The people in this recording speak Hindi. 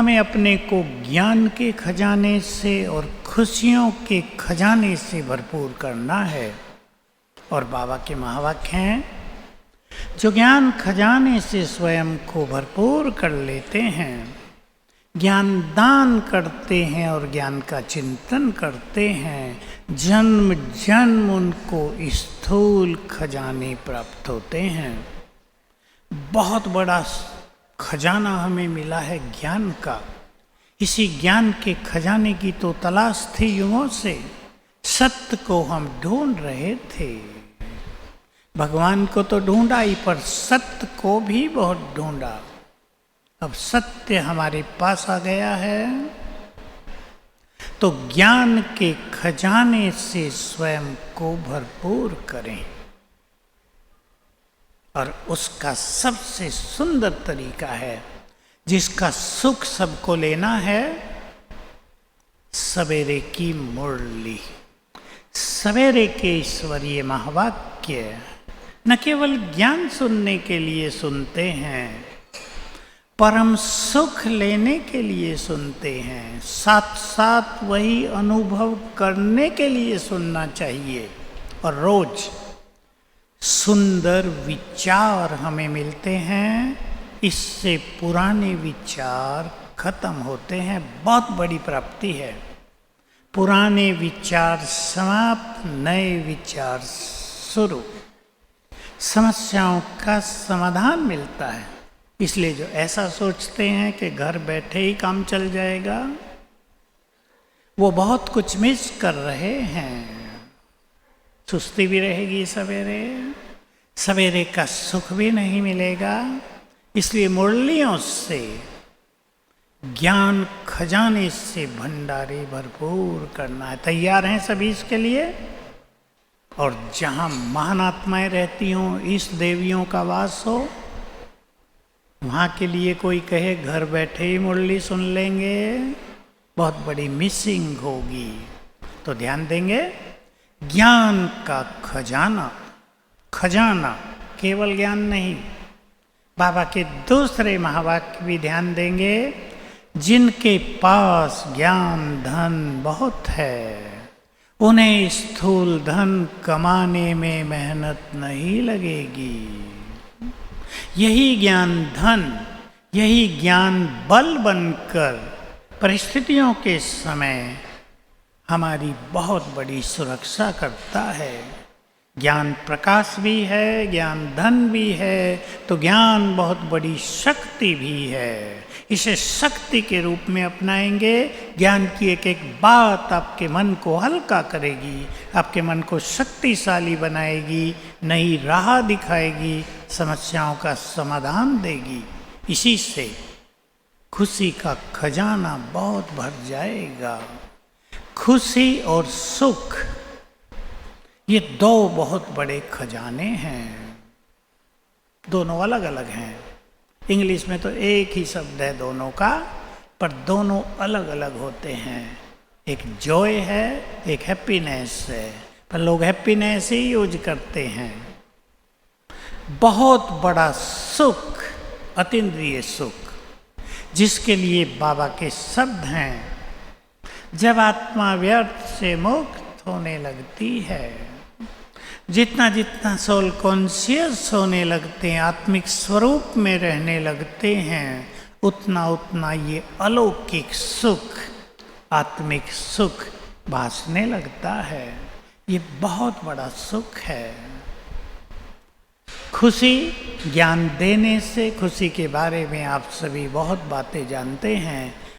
हमें अपने को ज्ञान के खजाने से और खुशियों के खजाने से भरपूर करना है। और बाबा के महावाक्य हैं, जो ज्ञान खजाने से स्वयं को भरपूर कर लेते हैं, ज्ञान दान करते हैं और ज्ञान का चिंतन करते हैं, जन्म जन्म उनको स्थूल खजाने प्राप्त होते हैं। बहुत बड़ा खजाना हमें मिला है ज्ञान का। इसी ज्ञान के खजाने की तो तलाश थी युगों से। सत्य को हम ढूंढ रहे थे। भगवान को तो ढूंढा ही, पर सत्य को भी बहुत ढूंढा। अब सत्य हमारे पास आ गया है, तो ज्ञान के खजाने से स्वयं को भरपूर करें। और उसका सबसे सुंदर तरीका है, जिसका सुख सबको लेना है, सवेरे की मुरली। सवेरे के ईश्वरीय महावाक्य न केवल ज्ञान सुनने के लिए सुनते हैं, परम सुख लेने के लिए सुनते हैं। साथ साथ वही अनुभव करने के लिए सुनना चाहिए। और रोज सुंदर विचार हमें मिलते हैं, इससे पुराने विचार खत्म होते हैं। बहुत बड़ी प्राप्ति है। पुराने विचार समाप्त, नए विचार शुरू। समस्याओं का समाधान मिलता है। इसलिए जो ऐसा सोचते हैं कि घर बैठे ही काम चल जाएगा, वो बहुत कुछ मिस कर रहे हैं। सुस्ती भी रहेगी, सवेरे सवेरे का सुख भी नहीं मिलेगा। इसलिए मुरलियों से, ज्ञान खजाने से भंडारे भरपूर करना है। तैयार हैं सभी इसके लिए? और जहाँ महान आत्माएं रहती हों, इष्ट देवियों का वास हो, वहाँ के लिए कोई कहे घर बैठे ही मुरली सुन लेंगे, बहुत बड़ी मिसिंग होगी। तो ध्यान देंगे, ज्ञान का खजाना। खजाना केवल ज्ञान नहीं, बाबा के दूसरे महावाक्य भी ध्यान देंगे। जिनके पास ज्ञान धन बहुत है, उन्हें स्थूल धन कमाने में मेहनत नहीं लगेगी। यही ज्ञान धन, यही ज्ञान बल बनकर परिस्थितियों के समय हमारी बहुत बड़ी सुरक्षा करता है। ज्ञान प्रकाश भी है, ज्ञान धन भी है, तो ज्ञान बहुत बड़ी शक्ति भी है। इसे शक्ति के रूप में अपनाएंगे। ज्ञान की एक एक बात आपके मन को हल्का करेगी, आपके मन को शक्तिशाली बनाएगी, नई राह दिखाएगी, समस्याओं का समाधान देगी। इसी से खुशी का खजाना बहुत भर जाएगा। खुशी और सुख, ये दो बहुत बड़े खजाने हैं। दोनों अलग अलग हैं। इंग्लिश में तो एक ही शब्द है दोनों का, पर दोनों अलग अलग होते हैं। एक जॉय है, एक हैप्पीनेस है, पर लोग हैप्पीनेस ही यूज करते हैं। बहुत बड़ा सुख, अतीन्द्रिय सुख, जिसके लिए बाबा के शब्द हैं, जब आत्मा व्यर्थ से मुक्त होने लगती है, जितना जितना सोल कॉन्शियस होने लगते हैं, आत्मिक स्वरूप में रहने लगते हैं, उतना उतना ये अलौकिक सुख, आत्मिक सुख भासने लगता है। ये बहुत बड़ा सुख है। खुशी ज्ञान देने से, खुशी के बारे में आप सभी बहुत बातें जानते हैं।